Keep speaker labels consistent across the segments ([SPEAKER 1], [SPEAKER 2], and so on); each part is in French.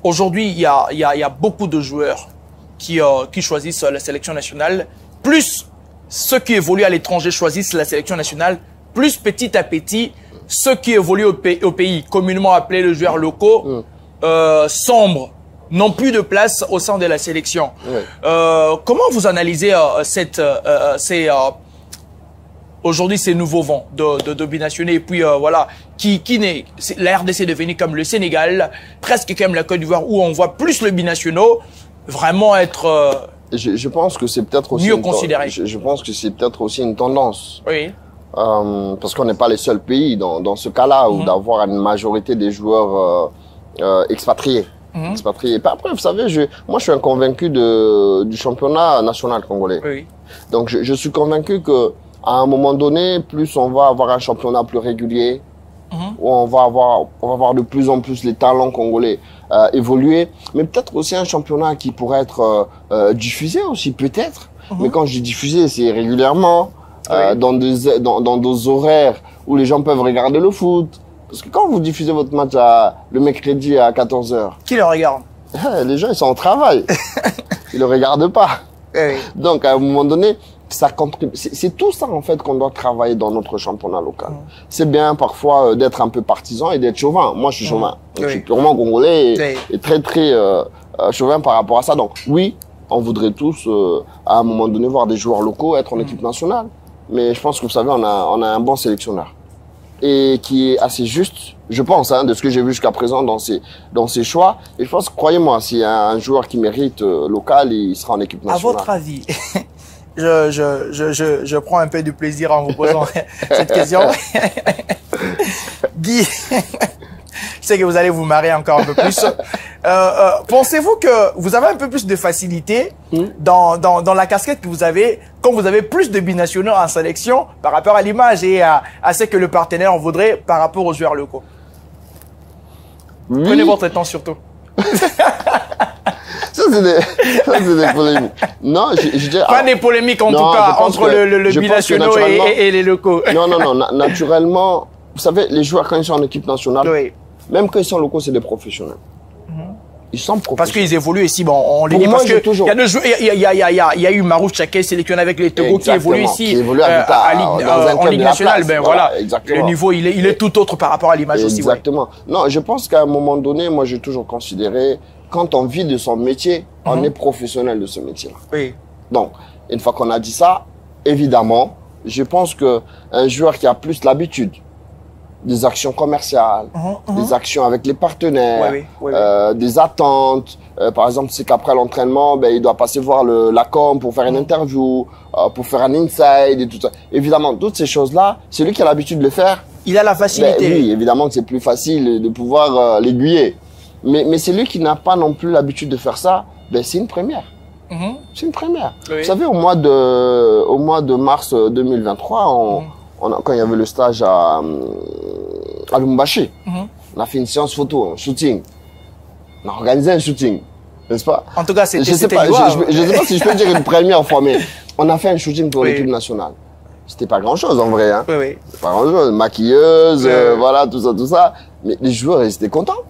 [SPEAKER 1] Aujourd'hui, il y a beaucoup de joueurs qui choisissent la sélection nationale. Plus ceux qui évoluent à l'étranger choisissent la sélection nationale. Plus petit à petit, ceux qui évoluent au pays, communément appelés les joueurs locaux, sombrent, n'ont plus de place au sein de la sélection. Comment vous analysez aujourd'hui ces nouveaux vents de binationaux et puis voilà, la RDC est devenue comme le Sénégal, presque comme la Côte d'Ivoire où on voit plus le binationaux vraiment être
[SPEAKER 2] je pense que c'est peut-être aussi
[SPEAKER 1] mieux considéré.
[SPEAKER 2] Je pense que c'est peut-être aussi une tendance.
[SPEAKER 1] Oui.
[SPEAKER 2] Parce qu'on n'est pas les seuls pays dans ce cas-là où d'avoir une majorité des joueurs expatriés. Expatriés. Après, vous savez, moi je suis un convaincu du championnat national congolais.
[SPEAKER 1] Oui.
[SPEAKER 2] Donc je suis convaincu que à un moment donné, plus on va avoir un championnat plus régulier, où on va avoir de plus en plus les talents congolais évoluer, mais peut-être aussi un championnat qui pourrait être diffusé aussi, peut-être. Mais quand je dis diffusé, c'est régulièrement, dans des horaires où les gens peuvent regarder le foot. Parce que quand vous diffusez votre match le mercredi à 14 h,
[SPEAKER 1] qui le regarde?
[SPEAKER 2] Les gens, ils sont au travail. Ils le regardent pas.
[SPEAKER 1] Oui.
[SPEAKER 2] Donc, à un moment donné, ça contribue. C'est tout ça, en fait, qu'on doit travailler dans notre championnat local. C'est bien, parfois, d'être un peu partisan et d'être chauvin. Moi, je suis chauvin. Je suis purement congolais et très, très chauvin par rapport à ça. Donc, oui, on voudrait tous, à un moment donné, voir des joueurs locaux être en équipe nationale. Mais je pense que, vous savez, on a un bon sélectionneur. Et qui est assez juste, je pense, de ce que j'ai vu jusqu'à présent dans ses choix. Et je pense, croyez-moi, s'il y a un joueur qui mérite local, il sera en équipe nationale.
[SPEAKER 1] À votre avis, je prends un peu de plaisir en vous posant cette question. Guy, je sais que vous allez vous marrer encore un peu plus. Pensez-vous que vous avez un peu plus de facilité dans la casquette que vous avez quand vous avez plus de binationaux en sélection par rapport à l'image et à ce que le partenaire voudrait par rapport aux joueurs locaux? Prenez votre temps surtout.
[SPEAKER 2] Ça, c'est des polémiques. Non, je dis...
[SPEAKER 1] Pas des polémiques en tout cas entre le binationaux et les locaux.
[SPEAKER 2] Non, naturellement, vous savez, les joueurs quand ils sont en équipe nationale, même quand ils sont locaux, c'est des professionnels. Ils sont professionnels.
[SPEAKER 1] Parce qu'ils évoluent ici, bon, on les dit parce que il y a eu Marou Tchaké sélectionné avec les Togo qui évolue ici en Ligue nationale. Ben voilà, le niveau il est tout autre par rapport à l'image aussi.
[SPEAKER 2] Exactement. Non, je pense qu'à un moment donné, moi j'ai toujours considéré, quand on vit de son métier, on est professionnel de ce métier-là.
[SPEAKER 1] Oui.
[SPEAKER 2] Donc, une fois qu'on a dit ça, évidemment, je pense que un joueur qui a plus l'habitude des actions commerciales, des actions avec les partenaires, des attentes. Par exemple, c'est qu'après l'entraînement, il doit passer voir la com pour faire une interview, pour faire un inside et tout ça. Évidemment, toutes ces choses-là, celui qui a l'habitude de le faire,
[SPEAKER 1] il a la facilité.
[SPEAKER 2] Oui, évidemment que c'est plus facile de pouvoir l'aiguiller. Mais celui qui n'a pas non plus l'habitude de faire ça, c'est une première. C'est une première. Vous savez, au mois de mars 2023, quand il y avait le stage à Lubumbashi, on a fait une séance photo, un shooting. On a organisé un shooting, n'est-ce pas?
[SPEAKER 1] En tout cas, c'était
[SPEAKER 2] je sais pas si je peux dire une première fois, mais on a fait un shooting pour l'équipe nationale. C'était pas grand-chose en vrai. Hein. Pas grand-chose. Maquilleuse, voilà, tout ça. Mais les joueurs, ils étaient contents.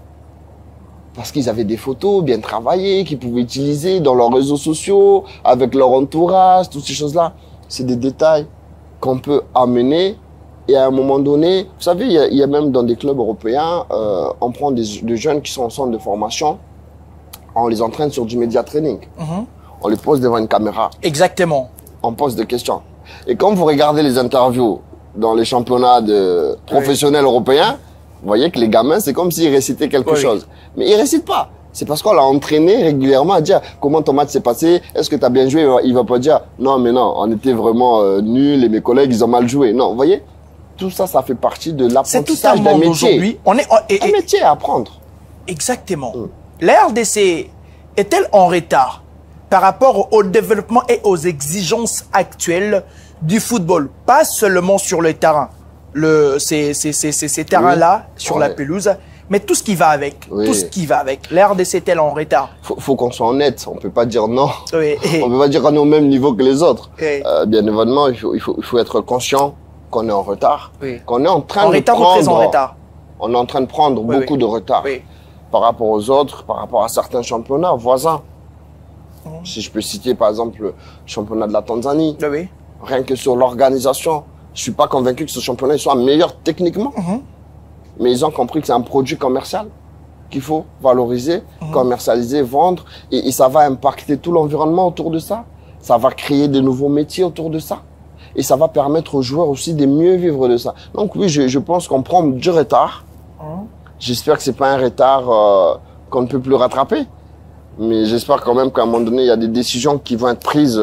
[SPEAKER 2] Parce qu'ils avaient des photos bien travaillées, qu'ils pouvaient utiliser dans leurs réseaux sociaux, avec leur entourage, toutes ces choses-là. C'est des détails qu'on peut amener et à un moment donné, vous savez, il y a même dans des clubs européens, on prend des jeunes qui sont en centre de formation, on les entraîne sur du média training. On les pose devant une caméra.
[SPEAKER 1] Exactement.
[SPEAKER 2] On pose des questions. Et quand vous regardez les interviews dans les championnats professionnels européens, vous voyez que les gamins, c'est comme s'ils récitaient quelque chose. Mais ils récitent pas. C'est parce qu'on l'a entraîné régulièrement à dire comment ton match s'est passé, est-ce que tu as bien joué? Il va pas dire non, mais non, on était vraiment nuls et mes collègues, ils ont mal joué. Non, vous voyez, tout ça, ça fait partie de l'apprentissage d'un métier.
[SPEAKER 1] Un
[SPEAKER 2] métier à apprendre.
[SPEAKER 1] Exactement. La RDC est-elle en retard par rapport au développement et aux exigences actuelles du football? Pas seulement sur le terrain, ces terrains-là, sur la pelouse, mais tout ce qui va avec, tout ce qui va avec. La RDC est-elle en retard?
[SPEAKER 2] Faut qu'on soit honnête, on peut pas dire non. On peut pas dire qu'on est au même niveau que les autres. Bien évidemment, il faut être conscient qu'on est en retard, qu'on est en train de prendre...
[SPEAKER 1] En retard.
[SPEAKER 2] On est en train de prendre beaucoup de retard. par rapport aux autres, par rapport à certains championnats voisins. Si je peux citer par exemple le championnat de la Tanzanie,
[SPEAKER 1] Oui.
[SPEAKER 2] rien que sur l'organisation, je suis pas convaincu que ce championnat soit meilleur techniquement, mais ils ont compris que c'est un produit commercial qu'il faut valoriser, commercialiser, vendre, et ça va impacter tout l'environnement autour de ça. Ça va créer de nouveaux métiers autour de ça. Et ça va permettre aux joueurs aussi de mieux vivre de ça. Donc oui, je pense qu'on prend du retard. J'espère que c'est pas un retard qu'on ne peut plus rattraper. Mais j'espère quand même qu'à un moment donné, il y a des décisions qui vont être prises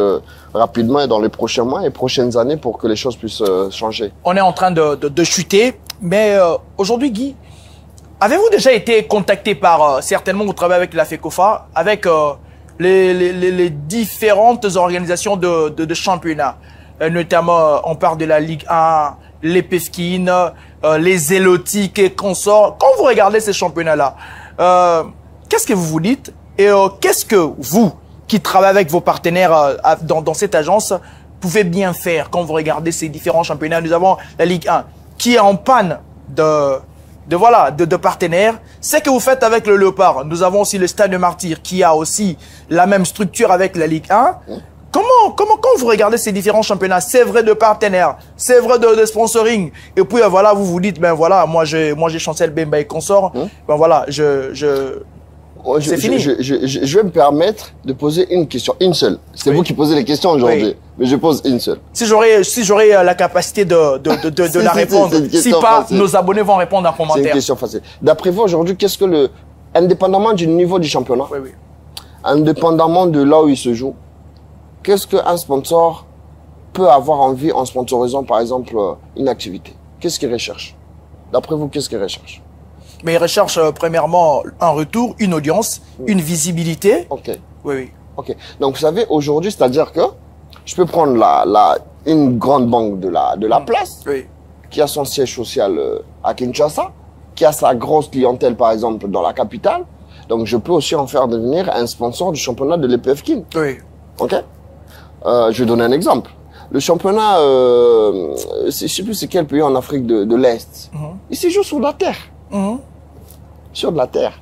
[SPEAKER 2] rapidement et dans les prochains mois et prochaines années pour que les choses puissent changer.
[SPEAKER 1] On est en train de chuter, mais aujourd'hui, Guy, avez-vous déjà été contacté par, certainement vous travaillez avec la FECOFA, avec les différentes organisations de championnat, notamment on parle de la Ligue 1, les Pefkin, les Élotiques et consorts. Quand vous regardez ces championnats-là, qu'est-ce que vous vous dites et qu'est-ce que vous, qui travaillez avec vos partenaires dans cette agence, pouvez bien faire quand vous regardez ces différents championnats? Nous avons la Ligue 1 qui est en panne de partenaires. C'est que vous faites avec le Léopard. Nous avons aussi le Stade de Martyrs qui a aussi la même structure avec la Ligue 1. Comment quand vous regardez ces différents championnats, c'est vrai de partenaires, c'est vrai de sponsoring, et puis voilà, vous vous dites, ben voilà, moi j'ai Chancel Bemba et consort, ben voilà, c'est fini.
[SPEAKER 2] Je vais me permettre de poser une question, une seule. C'est vous qui posez les questions aujourd'hui, mais je pose une seule.
[SPEAKER 1] Si j'aurais la capacité de la répondre, si pas, facile. Nos abonnés vont répondre en commentaire.
[SPEAKER 2] C'est une question facile. D'après vous aujourd'hui, qu'est-ce que indépendamment du niveau du championnat, indépendamment de là où il se joue, qu'est-ce qu'un sponsor peut avoir envie en sponsorisant par exemple une activité? Qu'est-ce qu'il recherche? D'après vous, qu'est-ce qu'il recherche?
[SPEAKER 1] Mais il recherche premièrement un retour, une audience, une visibilité.
[SPEAKER 2] Ok.
[SPEAKER 1] Oui.
[SPEAKER 2] Ok. Donc vous savez, aujourd'hui, c'est-à-dire que je peux prendre une grande banque de la place, qui a son siège social à Kinshasa, qui a sa grosse clientèle par exemple dans la capitale. Donc je peux aussi en faire devenir un sponsor du championnat de l'EPFKIN.
[SPEAKER 1] Oui.
[SPEAKER 2] Ok. Je vais donner un exemple. Le championnat, je ne sais plus c'est quel pays en Afrique de l'Est. Il se joue sur la terre. Sur de la terre.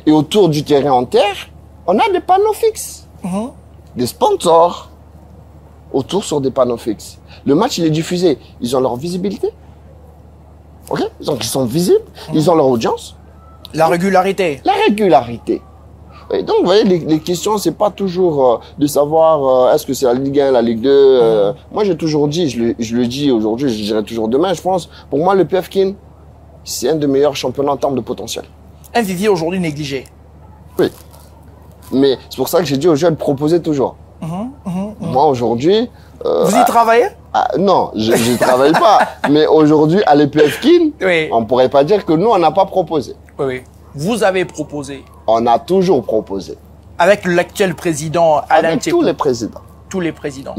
[SPEAKER 2] Et autour du terrain en terre, on a des panneaux fixes. Des sponsors autour sur des panneaux fixes. Le match, il est diffusé. Ils ont leur visibilité. Ok. Donc ils sont visibles. Ils ont leur audience.
[SPEAKER 1] La régularité.
[SPEAKER 2] La régularité. Et donc, vous voyez, les questions, c'est pas toujours de savoir est-ce que c'est la Ligue 1, la Ligue 2. Moi, j'ai toujours dit, je le dis aujourd'hui, je le dirai toujours demain, je pense, pour moi, le PFKIN, c'est un des meilleurs championnats en termes de potentiel.
[SPEAKER 1] Un vivier aujourd'hui négligé.
[SPEAKER 2] Oui. Mais c'est pour ça que j'ai dit aux jeunes, proposez toujours. Moi, aujourd'hui...
[SPEAKER 1] vous y travaillez?
[SPEAKER 2] Non, je ne travaille pas. Mais aujourd'hui, à l'EPFKIN, on ne pourrait pas dire que nous, on n'a pas proposé.
[SPEAKER 1] Oui. Vous avez proposé.
[SPEAKER 2] On a toujours proposé.
[SPEAKER 1] Avec l'actuel président Alain Tchekou.
[SPEAKER 2] Tous les présidents.
[SPEAKER 1] Tous les présidents.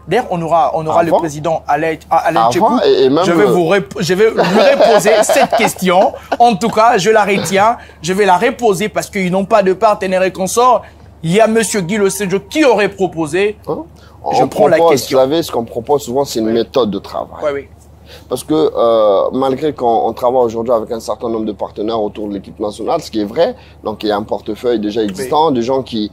[SPEAKER 1] D'ailleurs, on aura le président Alain Tchekou. Je vais lui reposer cette question. En tout cas, je la retiens. Je vais la reposer parce qu'ils n'ont pas de partenaire et consort. Il y a monsieur Guy Losejo qui aurait proposé. Je prends la question.
[SPEAKER 2] Vous savez, ce qu'on propose souvent, c'est une méthode de travail.
[SPEAKER 1] Oui.
[SPEAKER 2] Parce que malgré qu'on travaille aujourd'hui avec un certain nombre de partenaires autour de l'équipe nationale, ce qui est vrai, donc il y a un portefeuille déjà existant, des gens qui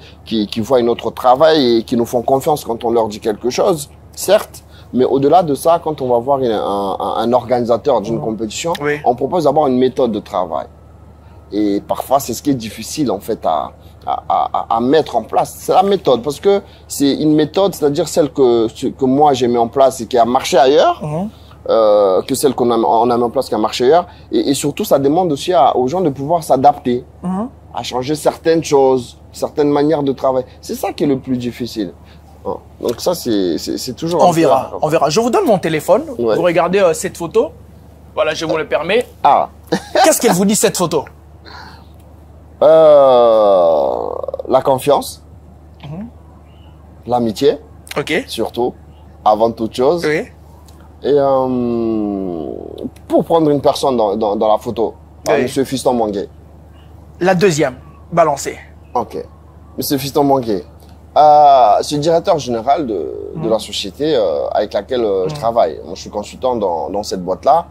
[SPEAKER 2] voient notre travail et qui nous font confiance quand on leur dit quelque chose, certes, mais au-delà de ça, quand on va voir un organisateur d'une compétition, on propose d'avoir une méthode de travail. Et parfois, c'est ce qui est difficile en fait à mettre en place. C'est la méthode, parce que c'est une méthode, c'est-à-dire celle que moi j'ai mis en place et qui a marché ailleurs. Que celle qu'on a mis en place qui a marché ailleurs. Et surtout, ça demande aussi aux gens de pouvoir s'adapter, à changer certaines choses, certaines manières de travailler. C'est ça qui est le plus difficile. Donc ça, c'est toujours...
[SPEAKER 1] On verra. Je vous donne mon téléphone. Vous regardez cette photo. Voilà, je vous le permets. Qu'est-ce qu'elle vous dit, cette photo?
[SPEAKER 2] La confiance, l'amitié, surtout, avant toute chose. Et pour prendre une personne dans la photo, Monsieur Fiston Mangué.
[SPEAKER 1] La deuxième, balancée.
[SPEAKER 2] Ok. Monsieur Fiston Mangué, c'est le directeur général de la société avec laquelle je travaille. Moi, je suis consultant dans cette boîte-là.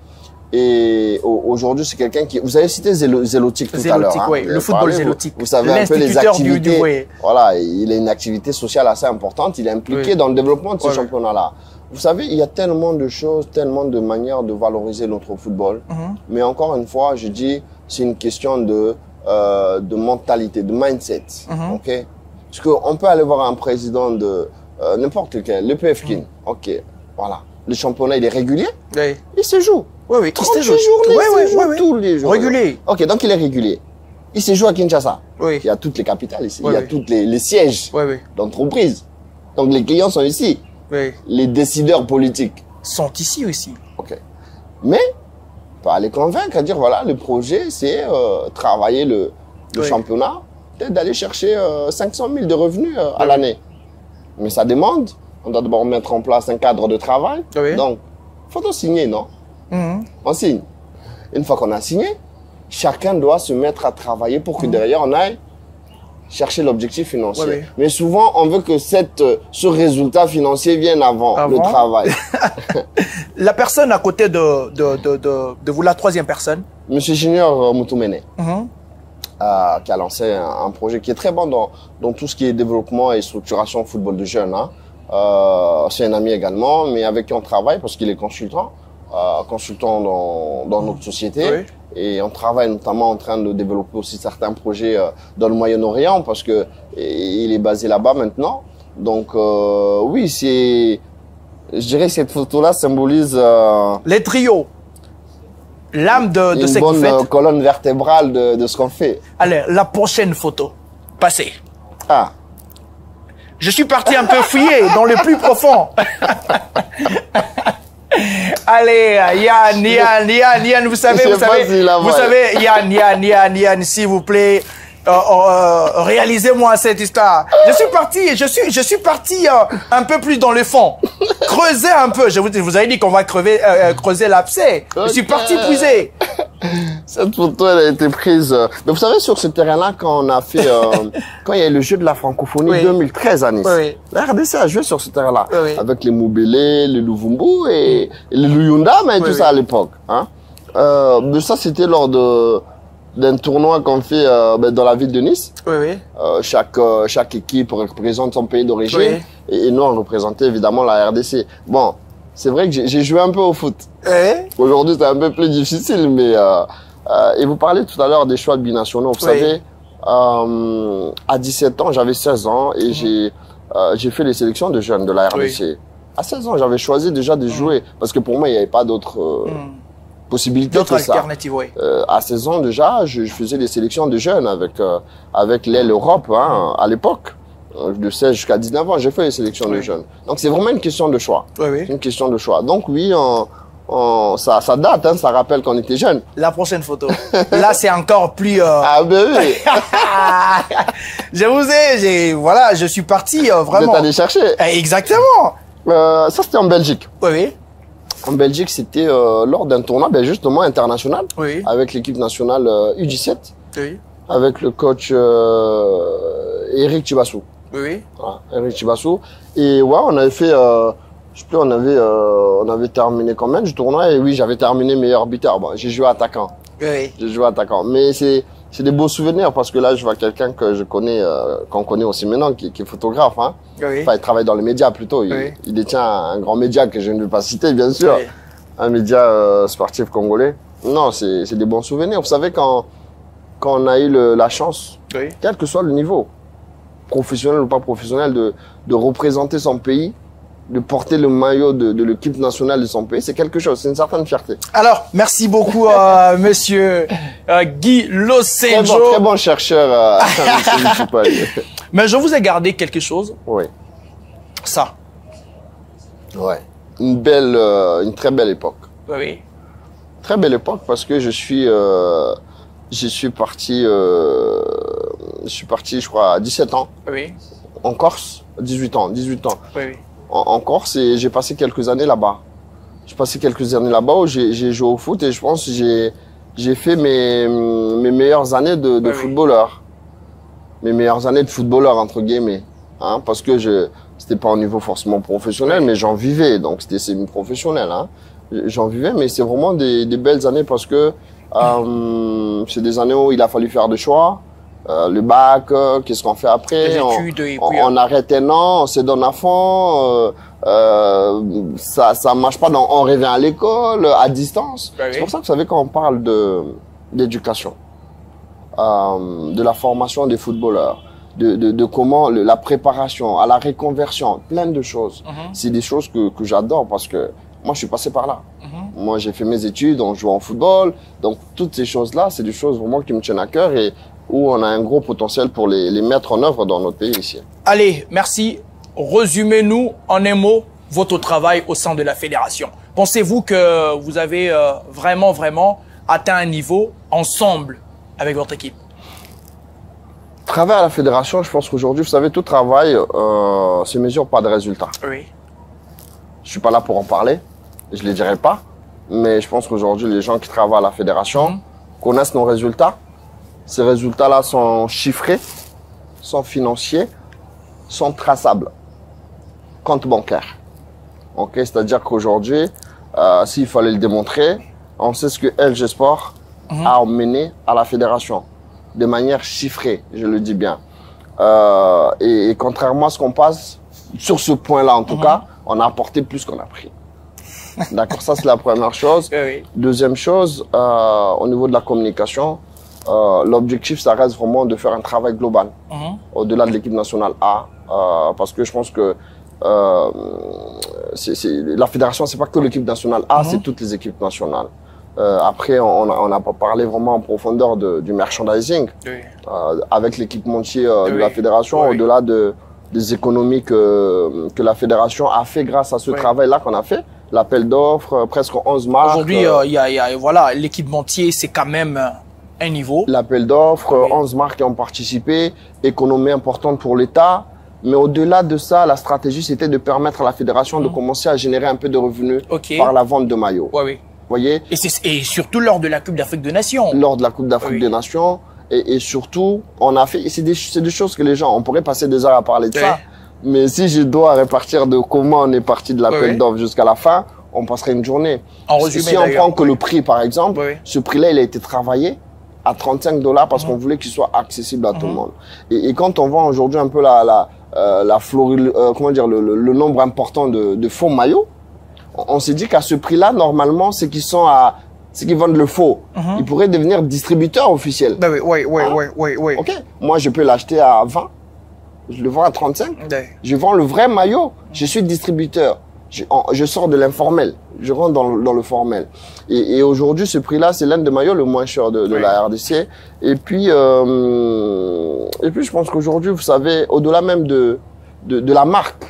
[SPEAKER 2] Et aujourd'hui, c'est quelqu'un qui... Vous avez cité Zélotique tout à l'heure. Hein,
[SPEAKER 1] oui, le football Zélotique.
[SPEAKER 2] Vous savez un peu les activités. Voilà, il a une activité sociale assez importante. Il est impliqué dans le développement de ce championnat-là. Vous savez, il y a tellement de choses, tellement de manières de valoriser notre football. Mais encore une fois, je dis, c'est une question de mentalité, de mindset. Ok? Parce qu'on peut aller voir un président de n'importe lequel, le PF King. Ok, voilà. Le championnat, il est régulier.
[SPEAKER 1] Oui.
[SPEAKER 2] Il se joue.
[SPEAKER 1] Oui, oui.
[SPEAKER 2] 38 journées, tous les jours.
[SPEAKER 1] Régulier.
[SPEAKER 2] Ok, donc il est régulier. Il se joue à Kinshasa.
[SPEAKER 1] Oui.
[SPEAKER 2] Il y a toutes les capitales ici. Il y a tous les sièges d'entreprise. Donc les clients sont ici.
[SPEAKER 1] Oui.
[SPEAKER 2] Les décideurs politiques
[SPEAKER 1] sont ici aussi.
[SPEAKER 2] Ok. Mais, pas les convaincre, à dire voilà, le projet, c'est travailler le championnat, peut-être d'aller chercher 500 000 de revenus à l'année. Mais ça demande, on doit d'abord mettre en place un cadre de travail. Donc, faut signer, non? On signe. Une fois qu'on a signé, chacun doit se mettre à travailler pour que derrière on aille chercher l'objectif financier. Mais souvent, on veut que ce résultat financier vienne avant le travail.
[SPEAKER 1] La personne à côté de vous, la troisième personne?
[SPEAKER 2] Monsieur Junior Moutoumene, qui a lancé un projet qui est très bon dans tout ce qui est développement et structuration football de jeunes. Hein. C'est un ami également, mais avec qui on travaille parce qu'il est consultant dans notre société. Et on travaille notamment en train de développer aussi certains projets dans le Moyen-Orient parce que il est basé là-bas maintenant. Donc oui, je dirais que cette photo-là symbolise
[SPEAKER 1] les trios, l'âme de ce qu'on fait.
[SPEAKER 2] Une bonne colonne vertébrale de ce qu'on fait.
[SPEAKER 1] Allez, la prochaine photo, passez.
[SPEAKER 2] Ah.
[SPEAKER 1] Je suis parti un peu fouiller dans le plus profond. Allez, Yann, vous savez, Yann, s'il vous plaît, réalisez-moi cette histoire. Je suis parti un peu plus dans le fond. Creuser un peu. Vous avez dit qu'on va creuser l'abcès. Je suis parti puiser.
[SPEAKER 2] Cette photo, elle a été prise. Mais vous savez, sur ce terrain-là, quand on a fait, quand il y a eu le jeu de la francophonie 2013 à Nice, la RDC a joué sur ce terrain-là. Avec les Moubélé, les Louvumbu et les Luyunda, mais tout ça à l'époque. Hein. Mais ça, c'était lors d'un tournoi qu'on fait dans la ville de Nice. Chaque équipe représente son pays d'origine. Et nous, on représentait évidemment la RDC. Bon, c'est vrai que j'ai joué un peu au foot. Aujourd'hui, c'est un peu plus difficile, mais... et vous parlez tout à l'heure des choix de binationaux. Vous savez, à 17 ans, j'avais 16 ans et j'ai fait les sélections de jeunes de la RDC. À 16 ans, j'avais choisi déjà de jouer parce que pour moi, il n'y avait pas d'autres possibilités que ça.
[SPEAKER 1] D'autres alternatives,
[SPEAKER 2] à 16 ans déjà, je faisais des sélections de jeunes avec l'aile Europe hein, à l'époque. De 16 jusqu'à 19 ans, j'ai fait les sélections de jeunes. Donc, c'est vraiment une question de choix. Une question de choix. Donc, oui, ça date, hein, ça rappelle qu'on était jeunes.
[SPEAKER 1] La prochaine photo. Là, c'est encore plus...
[SPEAKER 2] Ah, ben oui.
[SPEAKER 1] Voilà, je suis parti vraiment...
[SPEAKER 2] Vous êtes allé chercher.
[SPEAKER 1] Exactement.
[SPEAKER 2] Ça, c'était en Belgique.
[SPEAKER 1] Oui.
[SPEAKER 2] En Belgique, c'était lors d'un tournoi, justement, international. Avec l'équipe nationale U17. Avec le coach Eric Chibassou. Voilà, Eric Chibassou. Et ouais, on avait fait, je sais plus, on avait terminé combien du tournoi? Et oui, j'avais terminé meilleur buteur. Bon, j'ai joué attaquant. J'ai joué attaquant. Mais c'est des beaux souvenirs parce que là, je vois quelqu'un que je connais, qu'on connaît aussi maintenant, qui est photographe, hein. Enfin, il travaille dans les médias plutôt. Il détient un grand média que je ne vais pas citer, bien sûr. Un média sportif congolais. Non, c'est des bons souvenirs. Vous savez, quand on a eu la chance, quel que soit le niveau, professionnel ou pas professionnel, de représenter son pays, de porter le maillot de l'équipe nationale de son pays, c'est quelque chose, c'est une certaine fierté.
[SPEAKER 1] Alors, merci beaucoup, monsieur Guy Losenjo.
[SPEAKER 2] Très bon chercheur.
[SPEAKER 1] Mais je vous ai gardé quelque chose.
[SPEAKER 2] Oui.
[SPEAKER 1] Ça.
[SPEAKER 2] Ouais. Une très belle époque.
[SPEAKER 1] Oui.
[SPEAKER 2] Très belle époque parce que je suis parti, je crois, à 17 ans. En Corse, 18 ans. En Corse, et j'ai passé quelques années là-bas. Où j'ai joué au foot et je pense que j'ai fait mes meilleures années de footballeur. Mes meilleures années de footballeur, entre guillemets. Hein, parce que c'était pas au niveau forcément professionnel, mais j'en vivais, donc c'était semi-professionnel. Hein. j'en vivais, mais c'est vraiment des belles années parce que c'est des années où il a fallu faire des choix. Le bac, qu'est-ce qu'on fait après?
[SPEAKER 1] Les études,
[SPEAKER 2] on arrête un an, on se donne à fond. Ça marche pas. On revient à l'école, à distance.
[SPEAKER 1] Oui.
[SPEAKER 2] C'est pour ça que vous savez quand on parle d'éducation, de la formation des footballeurs, de comment la préparation à la reconversion, plein de choses. C'est des choses que j'adore parce que moi je suis passé par là. Moi j'ai fait mes études, on joue en football, donc toutes ces choses-là, c'est des choses vraiment qui me tiennent à cœur et où on a un gros potentiel pour les mettre en œuvre dans notre pays ici.
[SPEAKER 1] Allez, merci. Résumez-nous en un mot votre travail au sein de la fédération. Pensez-vous que vous avez vraiment atteint un niveau ensemble avec votre équipe?
[SPEAKER 2] Travail à la fédération, je pense qu'aujourd'hui, vous savez, tout travail se mesure par des résultats.
[SPEAKER 1] Oui.
[SPEAKER 2] Je suis pas là pour en parler, je les dirai pas, mais je pense qu'aujourd'hui, les gens qui travaillent à la fédération connaissent nos résultats. Ces résultats-là sont chiffrés, sont financiers, sont traçables. Compte bancaire. Ok, c'est-à-dire qu'aujourd'hui, s'il fallait le démontrer, on sait ce que LG Sport a emmené à la fédération de manière chiffrée, je le dis bien. Et contrairement à ce qu'on passe, sur ce point-là en tout cas, on a apporté plus qu'on a pris. D'accord, ça c'est la première chose.
[SPEAKER 1] Oui.
[SPEAKER 2] Deuxième chose, au niveau de la communication, l'objectif, ça reste vraiment de faire un travail global, au-delà de l'équipe nationale A, parce que je pense que la fédération, c'est pas que l'équipe nationale A, c'est toutes les équipes nationales. Après, on n'a pas parlé vraiment en profondeur du merchandising, avec l'équipementier de la fédération, au-delà des économies que la fédération a fait grâce à ce travail-là qu'on a fait. L'appel d'offres, presque 11 marques.
[SPEAKER 1] Aujourd'hui, voilà, l'équipementier, c'est quand même un niveau.
[SPEAKER 2] L'appel d'offres, 11 marques qui ont participé, économie importante pour l'État. Mais au-delà de ça, la stratégie, c'était de permettre à la fédération de commencer à générer un peu de revenus par la vente de maillots.
[SPEAKER 1] Oui.
[SPEAKER 2] Voyez?
[SPEAKER 1] Et surtout lors de la Coupe d'Afrique des Nations.
[SPEAKER 2] Lors de la Coupe d'Afrique des Nations. Et surtout, on a fait, c'est des choses que les gens, on pourrait passer des heures à parler de ça. Mais si je dois répartir de comment on est parti de l'appel d'offres jusqu'à la fin, on passerait une journée.
[SPEAKER 1] En résumé,
[SPEAKER 2] si on prend que le prix, par exemple, ce prix-là, il a été travaillé à $35 parce qu'on voulait qu'il soit accessible à tout le monde. Et quand on voit aujourd'hui un peu comment dire, le nombre important de faux maillots, on s'est dit qu'à ce prix-là, normalement, c'est qu'ils vendent le faux. Ils pourraient devenir distributeurs officiels.
[SPEAKER 1] Oui.
[SPEAKER 2] Ok. Moi, je peux l'acheter à 20. Je le vends à 35. Je vends le vrai maillot. Je suis distributeur. Je sors de l'informel. Je rentre dans le formel. Et aujourd'hui, ce prix-là, c'est l'un des maillots le moins cher de la RDC. Et puis, je pense qu'aujourd'hui, vous savez, au-delà même de la marque,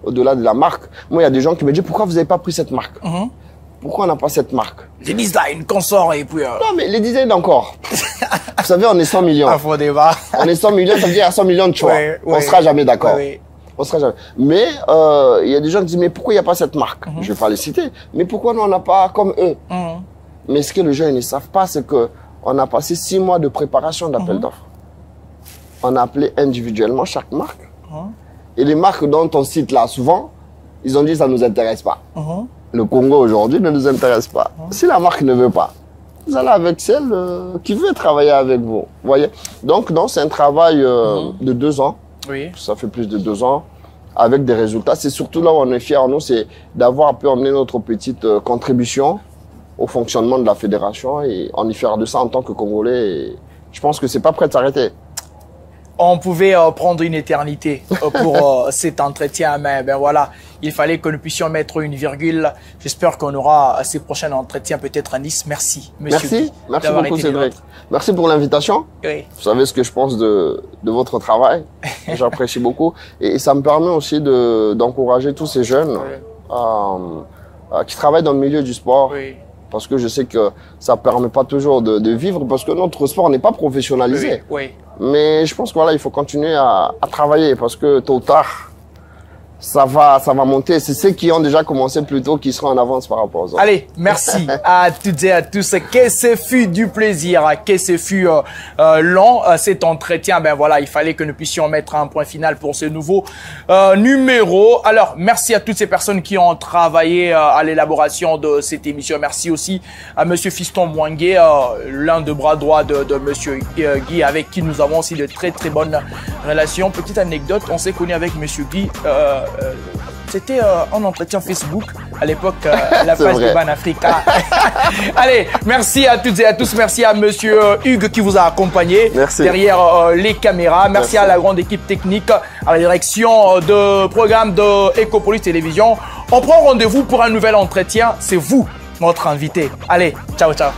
[SPEAKER 2] au-delà de la marque, moi, il y a des gens qui me disent, pourquoi vous n'avez pas pris cette marque? Pourquoi on n'a pas cette marque?
[SPEAKER 1] Les designs, consort et puis...
[SPEAKER 2] Non, mais les designs encore. Vous savez, on est 100 millions.
[SPEAKER 1] Faux débat.
[SPEAKER 2] On est 100 millions, ça veut dire qu'il y a 100 millions de choix. On sera jamais d'accord. On sera jamais. Mais il y a des gens qui disent, mais pourquoi il n'y a pas cette marque? Je vais pas les citer. Mais pourquoi nous, on n'a pas comme eux? Mais ce que les gens ils ne savent pas, c'est que on a passé 6 mois de préparation d'appel d'offres. On a appelé individuellement chaque marque. Et les marques dont on cite là souvent, ils ont dit ça ne nous intéresse pas. Le Congo aujourd'hui ne nous intéresse pas. Si la marque ne veut pas, vous allez avec celle qui veut travailler avec vous. Voyez. Donc c'est un travail de 2 ans.
[SPEAKER 1] Oui.
[SPEAKER 2] Ça fait plus de 2 ans avec des résultats. C'est surtout là où on est fiers, nous, c'est d'avoir pu emmener notre petite contribution au fonctionnement de la fédération et on est fiers de ça en tant que Congolais. Et je pense que c'est pas prêt de s'arrêter.
[SPEAKER 1] On pouvait prendre une éternité pour cet entretien, mais ben voilà, il fallait que nous puissions mettre une virgule. J'espère qu'on aura ces prochains entretiens peut-être à Nice. Merci, monsieur.
[SPEAKER 2] Merci beaucoup, Cédric. Merci pour l'invitation.
[SPEAKER 1] Oui.
[SPEAKER 2] Vous savez ce que je pense de votre travail. J'apprécie beaucoup. Et ça me permet aussi d'encourager tous ces jeunes qui travaillent dans le milieu du sport.
[SPEAKER 1] Oui.
[SPEAKER 2] Parce que je sais que ça ne permet pas toujours de vivre parce que notre sport n'est pas professionnalisé.
[SPEAKER 1] Oui.
[SPEAKER 2] Mais je pense que voilà, il faut continuer à travailler parce que tôt ou tard, ça va monter. C'est ceux qui ont déjà commencé plus tôt qui seront en avance par rapport aux autres.
[SPEAKER 1] Allez, merci à toutes et à tous. Que ce fut du plaisir, que ce fut long cet entretien. Ben voilà, il fallait que nous puissions mettre un point final pour ce nouveau numéro. Alors, merci à toutes ces personnes qui ont travaillé à l'élaboration de cette émission. Merci aussi à Monsieur Fiston Mwangué, l'un des bras droits de Monsieur Guy, avec qui nous avons aussi de très très bonnes relations. Petite anecdote, on s'est connu avec Monsieur Guy. C'était un entretien Facebook à l'époque, la page de Ban Africa. Allez, merci à toutes et à tous. Merci à Monsieur Hugues qui vous a accompagné derrière les caméras. Merci à la grande équipe technique, à la direction de programme de Ecopolis Télévision. On prend rendez-vous pour un nouvel entretien. C'est vous, notre invité. Allez, ciao, ciao.